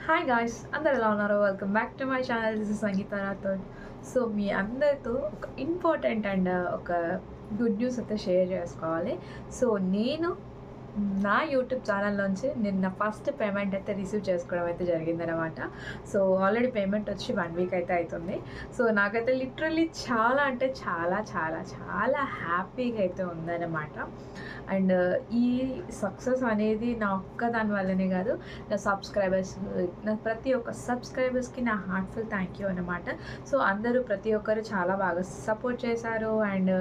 Hi guys, అందరు ఎలా ఉన్నారు? Welcome back to my channel. This is Sangeetha Rathod. So మీ అందరితో ఒక ఇంపార్టెంట్ అండ్ ఒక గుడ్ న్యూస్ అయితే షేర్ చేసుకోవాలి. సో నేను నా యూట్యూబ్ ఛానల్లోంచి నిన్న ఫస్ట్ పేమెంట్ అయితే రిసీవ్ చేసుకోవడం అయితే జరిగిందనమాట. సో ఆల్రెడీ పేమెంట్ వచ్చి 1 వీక్ అయితే అవుతుంది. సో నాకైతే లిటరల్లీ చాలా అంటే చాలా చాలా చాలా హ్యాపీగా అయితే ఉందన్నమాట. అండ్ ఈ సక్సెస్ అనేది నా ఒక్కదాని వల్లనే కాదు, నా సబ్స్క్రైబర్స్, నా ప్రతి ఒక్క సబ్స్క్రైబర్స్కి నా హార్ట్ఫుల్ థ్యాంక్ యూ అనమాట. సో అందరూ ప్రతి ఒక్కరు చాలా బాగా సపోర్ట్ చేశారు అండ్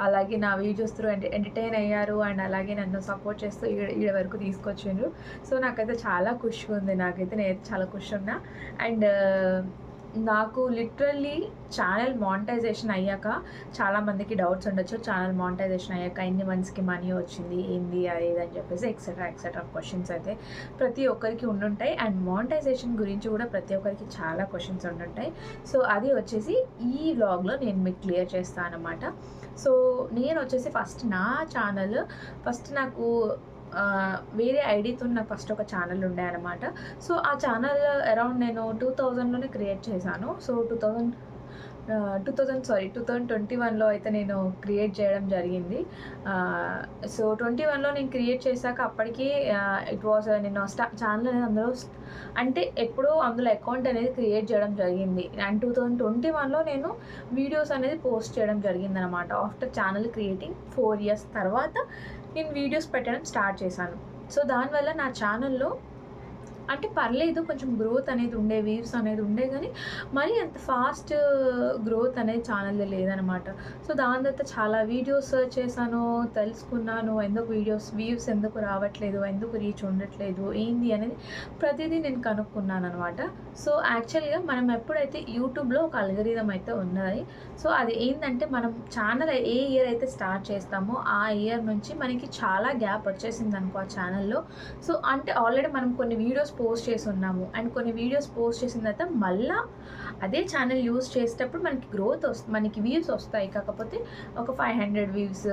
అలాగే నా వీడియోస్ త్రూ ఎంటర్టైన్ అయ్యారు అండ్ అలాగే నన్ను సపోర్ట్ చేస్తూ ఈడ వరకు తీసుకొచ్చిండ్రు. సో నాకైతే చాలా ఖుషిగా ఉంది, నేను చాలా ఖుషి ఉన్నా. అండ్ నాకు లిటరల్లీ ఛానల్ మానిటైజేషన్ అయ్యాక చాలామందికి డౌట్స్ ఉండొచ్చు. ఛానల్ మానిటైజేషన్ అయ్యాక ఎన్ని మంత్స్కి మనీ వచ్చింది, ఏంది అది అని చెప్పేసి ఎక్సెట్రా క్వశ్చన్స్ అయితే ప్రతి ఒక్కరికి ఉండుంటాయి. అండ్ మానిటైజేషన్ గురించి కూడా ప్రతి ఒక్కరికి చాలా క్వశ్చన్స్ ఉండుంటాయి. సో అది వచ్చేసి ఈ వ్లాగ్లో నేను మీకు క్లియర్ చేస్తాను అనమాట. సో నేను వచ్చేసి ఫస్ట్ నాకు వేరే ఐడితో నాకు ఫస్ట్ ఒక ఛానల్ ఉండే అనమాట. సో ఆ ఛానల్ అరౌండ్ నేను 2000లోనే క్రియేట్ చేశాను. సో 2021లో అయితే నేను క్రియేట్ చేయడం జరిగింది. సో 21లో నేను క్రియేట్ చేశాక అప్పటికి ఇట్ వాజ్ నేను ఛానల్ అనేది అంటే ఎప్పుడో అందులో అకౌంట్ అనేది క్రియేట్ చేయడం జరిగింది. అండ్ 2021లో నేను వీడియోస్ అనేది పోస్ట్ చేయడం జరిగింది అనమాట. ఆఫ్టర్ ఛానల్ క్రియేటింగ్ 4 years తర్వాత నేను వీడియోస్ పెట్టడం స్టార్ట్ చేశాను. సో దానివల్ల నా ఛానల్లో అంటే పర్లేదు, కొంచెం గ్రోత్ అనేది ఉండే, వ్యూస్ అనేది ఉండే, కానీ మరీ అంత ఫాస్ట్ గ్రోత్ అనేది ఛానల్లో లేదనమాట. సో దాని తర్వాత చాలా వీడియోస్ సర్చ్ చేశాను, తెలుసుకున్నాను ఎందుకు వ్యూస్ ఎందుకు రావట్లేదు, ఎందుకు రీచ్ ఉండట్లేదు, ఏంది అనేది ప్రతిదీ నేను కనుక్కున్నాను అనమాట. సో యాక్చువల్గా మనం ఎప్పుడైతే యూట్యూబ్లో ఒక అల్గరిథం అయితే ఉన్నది. సో అది ఏంటంటే మనం ఛానల్ ఏ ఇయర్ అయితే స్టార్ట్ చేస్తామో ఆ ఇయర్ నుంచి మనకి చాలా గ్యాప్ వచ్చేసింది అనుకో ఆ ఛానల్లో. సో అంటే ఆల్రెడీ మనం కొన్ని వీడియోస్ పోస్ట్ చేసి ఉన్నాము అండ్ కొన్ని వీడియోస్ పోస్ట్ చేసిన తర్వాత మళ్ళీ అదే ఛానల్ యూస్ చేసేటప్పుడు మనకి వ్యూస్ వస్తాయి. కాకపోతే ఒక 500 వ్యూస్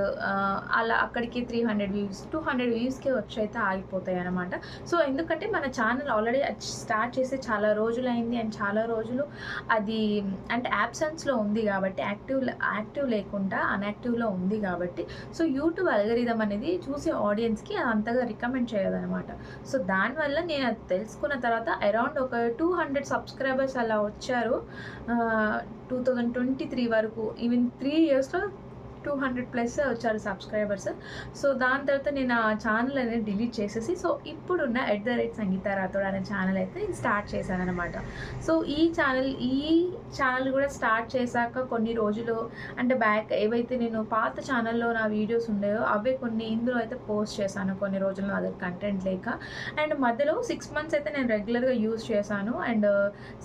అలా అక్కడికి 300 వ్యూస్ 200 వ్యూస్కే వచ్చి అయితే ఆగిపోతాయి అనమాట. సో ఎందుకంటే మన ఛానల్ ఆల్రెడీ స్టార్ట్ చేసి చాలా రోజులు అయింది అండ్ చాలా రోజులు అది అంటే యాబ్సెన్స్లో ఉంది కాబట్టి, యాక్టివ్ లేకుండా అన్యాక్టివ్లో ఉంది కాబట్టి, సో యూట్యూబ్ అల్గరిథం అనేది చూసే ఆడియన్స్కి అది అంతగా రికమెండ్ చేయదనమాట. సో దానివల్ల నేను అది తెలుసుకున్న తర్వాత అరౌండ్ ఒక 200 సబ్స్క్రైబర్స్ అలా వచ్చారు 2023 వరకు. ఈవెన్ 3 yearsలో 200+ వచ్చారు సబ్స్క్రైబర్స్. సో దాని తర్వాత నేను ఆ ఛానల్ అనేది డిలీట్ చేసేసి సో ఇప్పుడున్న @సంగీత రాథోడ్ అనే ఛానల్ అయితే నేను స్టార్ట్ చేశాను అనమాట. సో ఈ ఛానల్ కూడా స్టార్ట్ చేశాక కొన్ని రోజులు అంటే బ్యాక్ ఏవైతే నేను పాత ఛానల్లో నా వీడియోస్ ఉండేవో అవే కొన్ని ఇందులో అయితే పోస్ట్ చేశాను కొన్ని రోజులు నా దగ్గర కంటెంట్ లేక. అండ్ మధ్యలో 6 months అయితే నేను రెగ్యులర్గా యూజ్ చేశాను. అండ్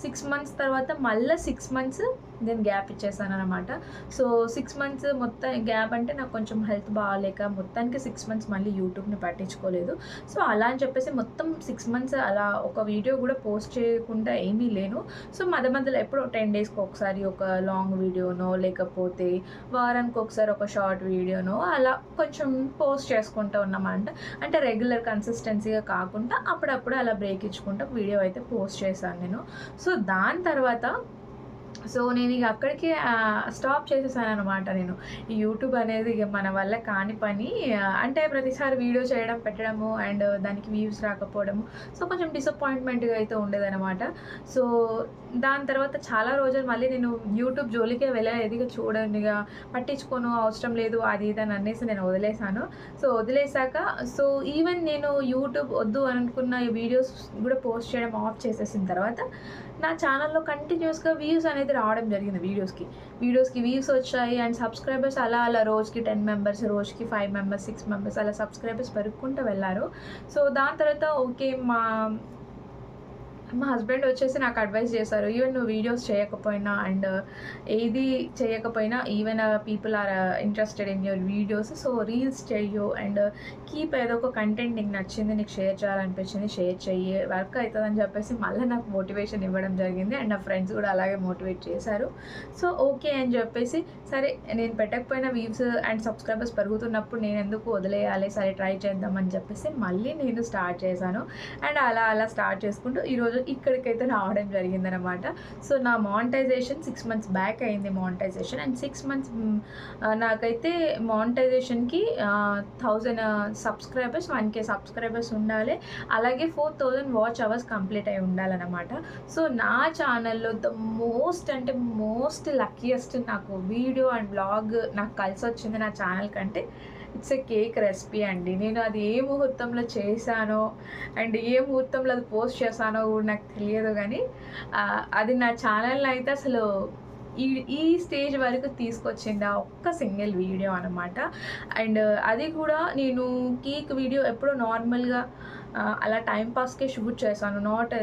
6 months తర్వాత మళ్ళీ 6 months నేను గ్యాప్ ఇచ్చేసాను అనమాట. సో 6 months మొత్తం గ్యాప్ అంటే నాకు కొంచెం హెల్త్ బాగాలేక మొత్తానికి 6 months మళ్ళీ యూట్యూబ్ని పట్టించుకోలేదు. సో అలా అని చెప్పేసి మొత్తం 6 months అలా ఒక వీడియో కూడా పోస్ట్ చేయకుండా ఏమీ లేను. సో మధ్యలో ఎప్పుడో 10 daysకి ఒకసారి ఒక లాంగ్ వీడియోనో లేకపోతే వారానికి ఒకసారి ఒక షార్ట్ వీడియోనో అలా కొంచెం పోస్ట్ చేసుకుంటూ ఉన్నామంట. అంటే రెగ్యులర్ కన్సిస్టెన్సీగా కాకుండా అప్పుడప్పుడు అలా బ్రేక్ ఇచ్చుకుంటూ వీడియో అయితే పోస్ట్ చేశాను నేను. సో దాని తర్వాత నేను ఇక అక్కడికే స్టాప్ చేసేసాను అనమాట. నేను ఈ యూట్యూబ్ అనేది ఇక మన వల్ల కాని పని, అంటే ప్రతిసారి వీడియో చేయడం పెట్టడము అండ్ దానికి వ్యూస్ రాకపోవడము, సో కొంచెం డిసప్పాయింట్మెంట్గా అయితే ఉండేదన్నమాట. సో దాని తర్వాత చాలా రోజులు మళ్ళీ నేను యూట్యూబ్ జోలికే వెళ్ళలేదు. ఇక చూడండి, ఇక పట్టించుకోను, అవసరం లేదు అది ఇది అని అనేసి నేను వదిలేసాను. సో వదిలేసాక ఈవెన్ నేను యూట్యూబ్ వద్దు అని అనుకున్న వీడియోస్ కూడా పోస్ట్ చేయడం ఆఫ్ చేసేసిన తర్వాత నా ఛానల్లో కంటిన్యూస్గా వ్యూస్ అనేది రావడం జరిగింది. వీడియోస్కి వ్యూస్ వచ్చాయి అండ్ సబ్స్క్రైబర్స్ అలా రోజుకి 10 members, రోజుకి 5 members, 6 members అలా సబ్స్క్రైబర్స్ పెరుగుకుంటూ వెళ్ళారు. సో దాని తర్వాత ఓకే, మా హస్బెండ్ వచ్చేసి నాకు అడ్వైస్ చేశారు, ఈవెన్ నువ్వు వీడియోస్ చేయకపోయినా అండ్ ఏది చేయకపోయినా even people are interested in your videos, so reels చెయ్యు అండ్ కీప్ ఏదో ఒక కంటెంట్ నీకు నచ్చింది, నీకు షేర్ చేయాలనిపించింది షేర్ చెయ్యి, వర్క్ అవుతుందని చెప్పేసి మళ్ళీ నాకు మోటివేషన్ ఇవ్వడం జరిగింది. అండ్ నా ఫ్రెండ్స్ కూడా అలాగే మోటివేట్ చేశారు. సో ఓకే అని చెప్పేసి సరే నేను పెట్టకపోయినా వ్యూస్ అండ్ సబ్స్క్రైబర్స్ పెరుగుతున్నప్పుడు నేను ఎందుకు వదిలేయాలి, సరే ట్రై చేద్దామని చెప్పేసి మళ్ళీ నేను స్టార్ట్ చేశాను. అండ్ అలా స్టార్ట్ చేసుకుంటూ ఈరోజు ఇక్కడికైతే రావడం జరిగిందనమాట. సో నా మానిటైజేషన్ 6 మంత్స్ బ్యాక్ అయింది మానిటైజేషన్. అండ్ 6 మంత్స్ నాకైతే మానిటైజేషన్కి 1000 సబ్స్క్రైబర్స్ 1K సబ్స్క్రైబర్స్ ఉండాలి. అలాగే 4000 వాచ్ అవర్స్ కంప్లీట్ అయి ఉండాలన్నమాట. సో నా ఛానల్లో ద మోస్ట్ అంటే మోస్ట్ లక్కీయెస్ట్ నాకు వీడియో అండ్ బ్లాగ్ నాకు కలిసి వచ్చింది నా ఛానల్ కంటే ఇట్స్ ఏ కేక్ రెసిపీ అండి. నేను అది ఏ ముహూర్తంలో చేశానో అండ్ ఏ ముహూర్తంలో అది పోస్ట్ చేశానో కూడా నాకు తెలియదు, కానీ అది నా ఛానల్ని అయితే అసలు ఈ స్టేజ్ వరకు తీసుకొచ్చింది ఆ ఒక్క సింగిల్ వీడియో అనమాట. అండ్ అది కూడా నేను కేక్ వీడియో ఎప్పుడో నార్మల్గా అలా టైంపాస్కే షూట్ చేశాను, నాట్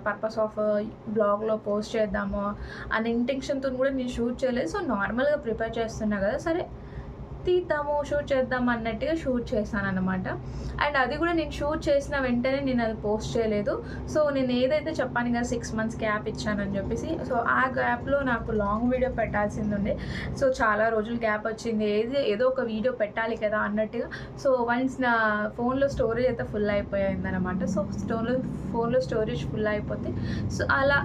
పర్పస్ ఆఫ్ బ్లాగ్లో పోస్ట్ చేద్దాము అనే ఇంటెన్షన్తో కూడా నేను షూట్ చేయలేదు. సో నార్మల్గా ప్రిపేర్ చేస్తున్నా కదా, సరే తీద్దాము షూట్ చేద్దాం అన్నట్టుగా షూట్ చేశాను అనమాట. అండ్ అది కూడా నేను షూట్ చేసిన వెంటనే నేను అది పోస్ట్ చేయలేదు. సో నేను ఏదైతే చెప్పాను కదా 6 మంత్స్ గ్యాప్ ఇచ్చానని చెప్పేసి, సో ఆ గ్యాప్లో నాకు లాంగ్ వీడియో పెట్టాల్సింది ఉండే. సో చాలా రోజులు గ్యాప్ వచ్చింది, ఏదో ఒక వీడియో పెట్టాలి కదా అన్నట్టుగా. సో వన్స్ నా ఫోన్లో స్టోరేజ్ అయితే ఫుల్ అయిపోయింది అనమాట. సో ఫోన్లో స్టోరేజ్ ఫుల్ అయిపోతే సో అలా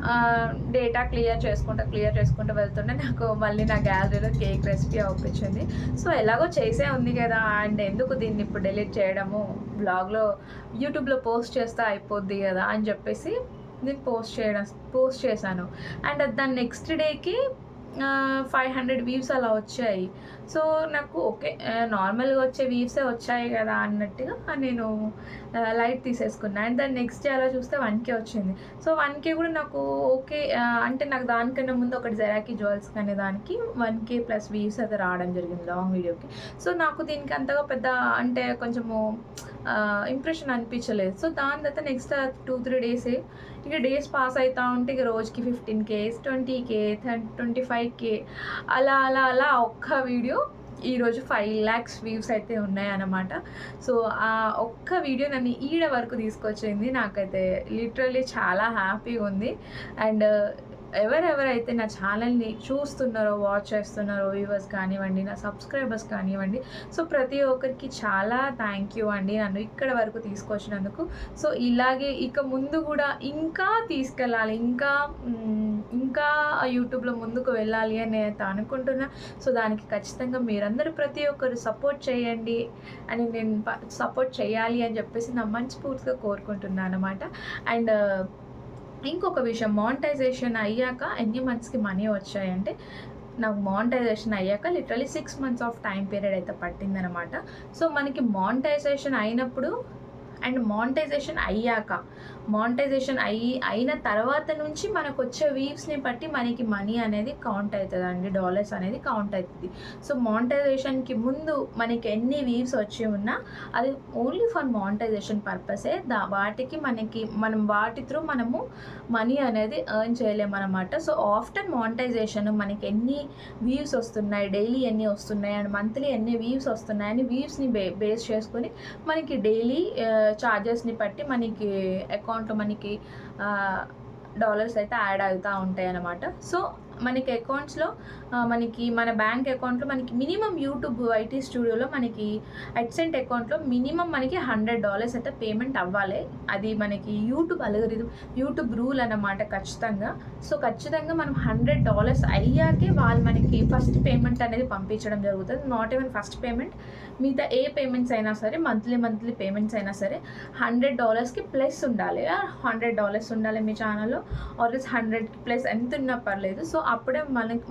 డేటా క్లియర్ చేసుకుంటూ వెళ్తుంటే నాకు మళ్ళీ నా గ్యాలరీలో కేక్ రెసిపీ అవుపించింది. సో ఎలాగో చేసే ఉంది కదా, అండ్ ఎందుకు దీన్ని ఇప్పుడు డిలీట్ చేయడము, బ్లాగ్లో యూట్యూబ్లో పోస్ట్ చేస్తే అయిపోద్ది కదా అని చెప్పేసి నేను పోస్ట్ చేశాను. అండ్ దాని నెక్స్ట్ డేకి 500 వ్యూస్ అలా వచ్చాయి. సో నాకు ఓకే, నార్మల్గా వచ్చే వ్యూసే వచ్చాయి కదా అన్నట్టుగా నేను లైట్ తీసేసుకున్నాను. అండ్ దాని నెక్స్ట్ డే అలా చూస్తే 1K వచ్చింది. సో 1K కూడా నాకు ఓకే, అంటే నాకు దానికన్నా ముందు ఒకటి జెరాకీ జ్యువెల్స్ కానీ దానికి 1K ప్లస్ వ్యూస్ అయితే రావడం జరిగింది లాంగ్ వీడియోకి. సో నాకు దీనికి అంతగా పెద్ద అంటే కొంచెము ఇంప్రెషన్ అనిపించలేదు. సో దాని తర్వాత నెక్స్ట్ 2-3 డేసే ఇక డేస్ పాస్ అవుతూ ఉంటే ఇక రోజుకి 15K 20K 25K అలా అలా అలా ఒక్క వీడియో ఈరోజు 5 lakhs వ్యూస్ అయితే ఉన్నాయన్నమాట. సో ఆ ఒక్క వీడియో నన్ను ఈడ వరకు తీసుకొచ్చింది. నాకైతే లిటరల్లీ చాలా హ్యాపీగా ఉంది. అండ్ ఎవరెవరైతే నా ఛానల్ని చూస్తున్నారో, వాచ్ చేస్తున్నారో, వ్యూవర్స్ కానివ్వండి, నా సబ్స్క్రైబర్స్ కానివ్వండి, సో ప్రతి ఒక్కరికి చాలా థ్యాంక్ యూ అండి నన్ను ఇక్కడ వరకు తీసుకొచ్చినందుకు. సో ఇలాగే ఇక ముందు కూడా ఇంకా తీసుకెళ్ళాలి, ఇంకా యూట్యూబ్లో ముందుకు వెళ్ళాలి అని నేను అనుకుంటున్నా. సో దానికి ఖచ్చితంగా మీరందరూ ప్రతి ఒక్కరు సపోర్ట్ చేయండి అని, నేను సపోర్ట్ చేయాలి అని చెప్పేసి నా మనస్ఫూర్తిగా కోరుకుంటున్నాను అనమాట. అండ్ ఇంకొక విషయం, మానిటైజేషన్ అయ్యాక ఎన్ని మంత్స్కి మనీ వచ్చాయంటే, నాకు మానిటైజేషన్ అయ్యాక literally 6 months of time period అయితే పట్టిందనమాట. సో మనకి మానిటైజేషన్ అయినప్పుడు అండ్ మానిటైజేషన్ అయిన తర్వాత నుంచి మనకు వచ్చే వ్యూస్ని బట్టి మనకి మనీ అనేది కౌంట్ అవుతుంది అండి, డాలర్స్ అనేది కౌంట్ అవుతుంది. సో మానిటైజేషన్కి ముందు మనకి ఎన్ని వ్యూస్ వచ్చి ఉన్నా అది ఓన్లీ ఫర్ మానిటైజేషన్ పర్పసే. వాటికి మనం వాటి త్రూ మనము మనీ అనేది ఎర్న్ చేయలేమన్నమాట. సో ఆఫ్టర్ మానిటైజేషన్ మనకి ఎన్ని వ్యూస్ వస్తున్నాయి, డైలీ ఎన్ని వస్తున్నాయి అండ్ మంత్లీ ఎన్ని వ్యూస్ వస్తున్నాయి అని వ్యూస్ని బేస్ చేసుకొని మనకి డైలీ ఛార్జెస్ని బట్టి మనకి అకౌంట్లో మనకి డాలర్స్ అయితే యాడ్ అవుతూ ఉంటాయి అన్నమాట. సో మనకి అకౌంట్స్లో మనకి మన బ్యాంక్ అకౌంట్లో మనకి మినిమం యూట్యూబ్ ఐటీ స్టూడియోలో మనకి అడ్సెంట్ అకౌంట్లో మినిమం మనకి $100 అయితే పేమెంట్ అవ్వాలి. అది మనకి యూట్యూబ్ అల్గోరిథం, యూట్యూబ్ రూల్ అన్నమాట ఖచ్చితంగా. సో ఖచ్చితంగా మనం $100 అయ్యాకే వాళ్ళు మనకి ఫస్ట్ పేమెంట్ అనేది పంపించడం జరుగుతుంది. నాట్ ఈవెన్ ఫస్ట్ పేమెంట్, మిగతా ఏ పేమెంట్స్ అయినా సరే, మంత్లీ పేమెంట్స్ అయినా సరే $100కి ప్లస్ ఉండాలి. $100 ఉండాలి మీ ఛానల్లో, ఆర్ఎస్ 100కి ప్లస్ ఎంత ఉన్నా పర్లేదు. సో అప్పుడే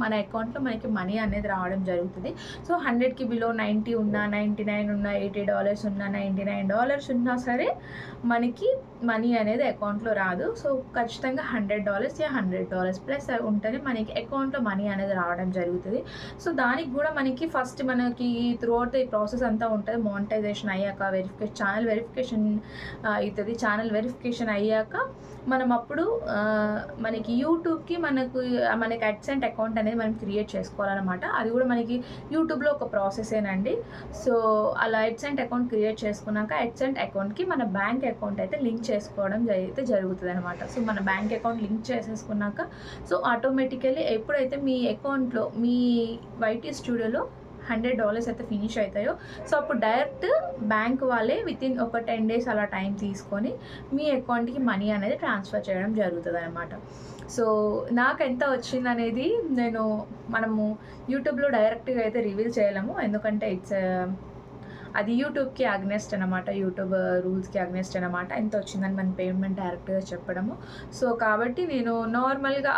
మన అకౌంట్లో మనకి మనీ అనేది రావడం జరుగుతుంది. సో 100కి బిలో 90 ఉన్నా, 99 ఉన్నా, $80 ఉన్నా, $99 ఉన్నా సరే మనకి మనీ అనేది అకౌంట్లో రాదు. సో ఖచ్చితంగా $100 ప్లస్ ఉంటేనే మనకి అకౌంట్లో మనీ అనేది రావడం జరుగుతుంది. సో దానికి కూడా మనకి ఫస్ట్ మనకి త్రూ అవుట్ ది ప్రాసెస్ అంతా ఉంటుంది. మానిటైజేషన్ అయ్యాక ఛానల్ వెరిఫికేషన్ అవుతుంది. ఛానల్ వెరిఫికేషన్ అయ్యాక మనం అప్పుడు మనకి యూట్యూబ్కి మనకి అడ్సెంట్ అకౌంట్ అనేది మనం క్రియేట్ చేసుకోవాలన్నమాట. అది కూడా మనకి యూట్యూబ్లో ఒక ప్రాసెసేనండి. సో అలా అడ్సెంట్ అకౌంట్ క్రియేట్ చేసుకున్నాక అడ్సెంట్ అకౌంట్కి మన బ్యాంక్ అకౌంట్ అయితే లింక్ చేసుకోవడం అయితే జరుగుతుంది అనమాట. సో మన బ్యాంక్ అకౌంట్ లింక్ చేసేసుకున్నాక సో ఆటోమేటికల్లీ ఎప్పుడైతే మీ అకౌంట్లో మీ వైటీ స్టూడియోలో $100 అయితే ఫినిష్ అవుతాయో, సో అప్పుడు డైరెక్ట్ బ్యాంక్ వాళ్ళే వితిన్ ఒక 10 days అలా టైం తీసుకొని మీ అకౌంట్కి మనీ అనేది ట్రాన్స్ఫర్ చేయడం జరుగుతుంది అనమాట. సో నాకు ఎంత వచ్చిందనేది మనము యూట్యూబ్లో డైరెక్ట్గా అయితే రివీల్ చేయలేము, ఎందుకంటే అది యూట్యూబ్కి అగ్నెస్ట్ అనమాట, యూట్యూబ్ రూల్స్కి అగ్నెస్ట్ అనమాట. ఎంత వచ్చిందని మన పేమెంట్ డైరెక్ట్గా చెప్పడము. సో కాబట్టి నేను నార్మల్గా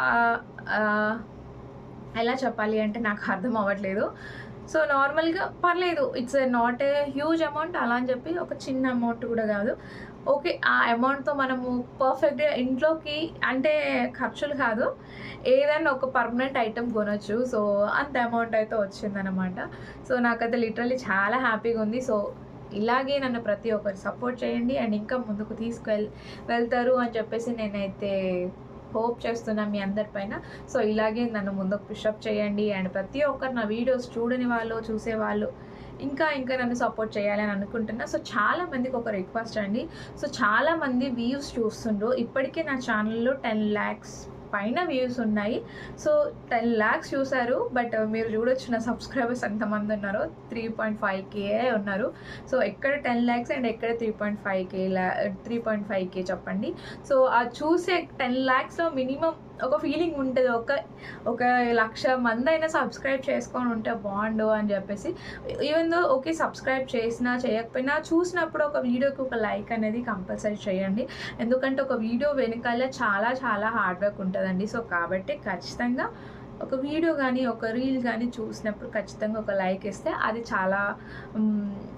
ఎలా చెప్పాలి అంటే నాకు అర్థం అవ్వట్లేదు. సో నార్మల్గా పర్లేదు, it's not a huge amount అలా అని చెప్పి ఒక చిన్న అమౌంట్ కూడా కాదు. ఓకే, ఆ అమౌంట్తో మనము పర్ఫెక్ట్గా ఇంట్లోకి అంటే ఖర్చులు కాదు, ఏదైనా ఒక పర్మనెంట్ ఐటెం కొనొచ్చు. సో అంత అమౌంట్ అయితే వచ్చిందనమాట. సో నాకైతే లిటరల్లీ చాలా హ్యాపీగా ఉంది. సో ఇలాగే నన్ను ప్రతి ఒక్కరు సపోర్ట్ చేయండి అండ్ ఇంకా ముందుకు వెళ్తారు అని చెప్పేసి నేనైతే హోప్ చేస్తున్నా మీ అందరిపైన. సో ఇలాగే నన్ను ముందుకు పుషప్ చేయండి అండ్ ప్రతి ఒక్కరు నా వీడియోస్ చూడని వాళ్ళు, చూసేవాళ్ళు ఇంకా నన్ను సపోర్ట్ చేయాలి అని అనుకుంటున్నా. సో చాలామందికి ఒక రిక్వెస్ట్ అండి, సో చాలామంది వ్యూస్ చూస్తుండ్రు. ఇప్పటికే నా ఛానల్లో 10 lakhs పైన వ్యూస్ ఉన్నాయి. సో 10 lakhs చూసారు, బట్ మీరు చూడొచ్చు నా సబ్స్క్రైబర్స్ ఎంతమంది ఉన్నారో, 3.5k ఉన్నారు. సో ఎక్కడ 10 lakhs అండ్ ఎక్కడ 3.5k చెప్పండి. సో ఆ చూసే 10 lakhsలో మినిమం ఒక ఫీలింగ్ ఉంటుంది, ఒక 1,00,000 మంది అయినా సబ్స్క్రైబ్ చేసుకొని ఉంటే బాగుండు అని చెప్పేసి. ఈవెన్ దో ఓకే, సబ్స్క్రైబ్ చేసినా చేయకపోయినా చూసినప్పుడు ఒక వీడియోకి ఒక లైక్ అనేది కంపల్సరీ చేయండి, ఎందుకంటే ఒక వీడియో వెనకాల చాలా చాలా హార్డ్ వర్క్ ఉంటుందండి. సో కాబట్టి ఖచ్చితంగా ఒక వీడియో కానీ ఒక రీల్ కానీ చూసినప్పుడు ఖచ్చితంగా ఒక లైక్ ఇస్తే అది చాలా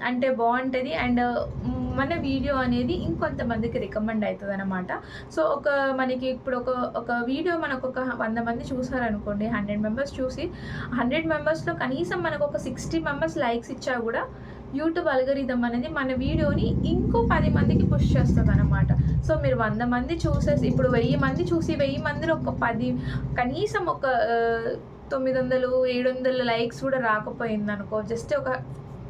అంటే బాగుంటుంది అండ్ మన వీడియో అనేది ఇంకొంతమందికి రికమెండ్ అవుతుంది అనమాట. సో మనకి ఇప్పుడు ఒక వీడియో మనకు ఒక 100 మంది చూసారనుకోండి, 100 మెంబర్స్ చూసి 100 మెంబర్స్లో కనీసం మనకు ఒక 60 మెంబర్స్ లైక్స్ ఇచ్చా కూడా యూట్యూబ్ అల్గోరిథం అనేది మన వీడియోని ఇంకో 10 మందికి పుష్ చేస్తుంది అనమాట. సో మీరు 100 మంది చూసేసి ఇప్పుడు 1000 మంది చూసి 1000 మందిలో ఒక 10 కనీసం ఒక 900, 700 లైక్స్ కూడా రాకపోయిందనుకో, జస్ట్ ఒక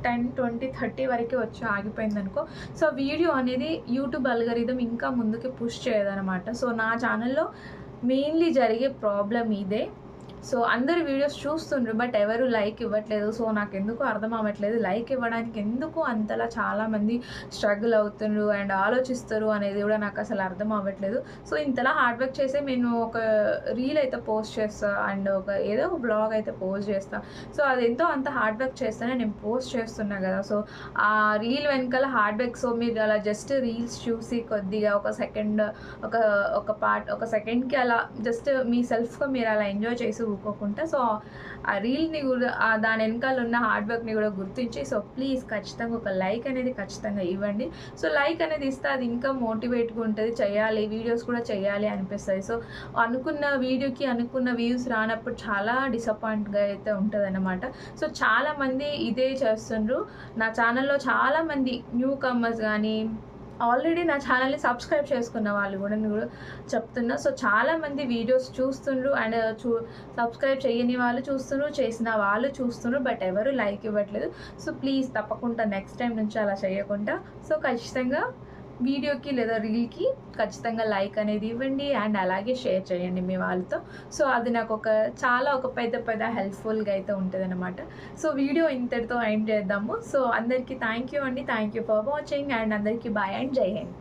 10, 20, 30 వరకు వచ్చి ఆగిపోయిందనుకో, సో వీడియో అనేది యూట్యూబ్ అల్గోరిథం ఇంకా ముందుకి పుష్ చేయదనమాట. సో నా ఛానల్లో మెయిన్లీ జరిగే ప్రాబ్లం ఇదే. సో అందరు వీడియోస్ చూస్తుండ్రు బట్ ఎవరు లైక్ ఇవ్వట్లేదు. సో నాకు ఎందుకు అర్థం అవ్వట్లేదు, లైక్ ఇవ్వడానికి ఎందుకు అంతలా చాలామంది స్ట్రగుల్ అవుతుండ్రు అండ్ ఆలోచిస్తారు అనేది కూడా నాకు అసలు అర్థం అవ్వట్లేదు. సో ఇంతలా హార్డ్ వర్క్ చేసి నేను ఒక రీల్ అయితే పోస్ట్ చేస్తాను అండ్ ఏదో ఒక బ్లాగ్ అయితే పోస్ట్ చేస్తాను. సో అది ఎంతో అంత హార్డ్ వర్క్ చేస్తేనే నేను పోస్ట్ చేస్తున్నా కదా. సో ఆ రీల్ వెనకాల హార్డ్ వర్క్. సో మీరు అలా జస్ట్ రీల్స్ చూసి కొద్దిగా ఒక సెకండ్ ఒక సెకండ్కి అలా జస్ట్ మీ సెల్ఫ్గా మీరు అలా ఎంజాయ్ చేసి ఊరుకోకుండా, సో ఆ రీల్ని కూడా దాని వెనకాల ఉన్న హార్డ్ వర్క్ని కూడా గుర్తించి, సో ప్లీజ్ ఖచ్చితంగా ఒక లైక్ అనేది ఖచ్చితంగా ఇవ్వండి. సో లైక్ అనేది ఇస్తే అది ఇంకా మోటివేట్గా ఉంటుంది, చేయాలి వీడియోస్ కూడా చేయాలి అనిపిస్తుంది. సో అనుకున్న వీడియోకి అనుకున్న వ్యూస్ రానప్పుడు చాలా డిసప్పాయింట్గా అయితే ఉంటుంది అన్నమాట. సో చాలామంది ఇదే చేస్తుండ్రు. నా ఛానల్లో చాలామంది న్యూ కమర్స్ కానీ ఆల్రెడీ నా ఛానల్ని సబ్స్క్రైబ్ చేసుకున్న వాళ్ళు కూడా నేను చెప్తున్నా. సో చాలామంది వీడియోస్ చూస్తుండ్రు అండ్ సబ్స్క్రైబ్ చేయని వాళ్ళు చూస్తున్నారు, చేసిన వాళ్ళు చూస్తున్నారు, బట్ ఎవరు లైక్ ఇవ్వట్లేదు. సో ప్లీజ్ తప్పకుండా నెక్స్ట్ టైం నుంచి అలా చేయకుండా సో ఖచ్చితంగా వీడియోకి లేదా రీల్కి ఖచ్చితంగా లైక్ అనేది ఇవ్వండి అండ్ అలాగే షేర్ చేయండి మీ వాళ్ళతో. సో అది నాకు ఒక పెద్ద హెల్ప్ఫుల్గా అయితే ఉంటుంది అనమాట. సో వీడియో ఇంతటితో ఎండ్ చేద్దాము. సో అందరికీ థ్యాంక్ యూ అండి, thank you for watching and అందరికీ బాయ్ అండ్ జై హింద్.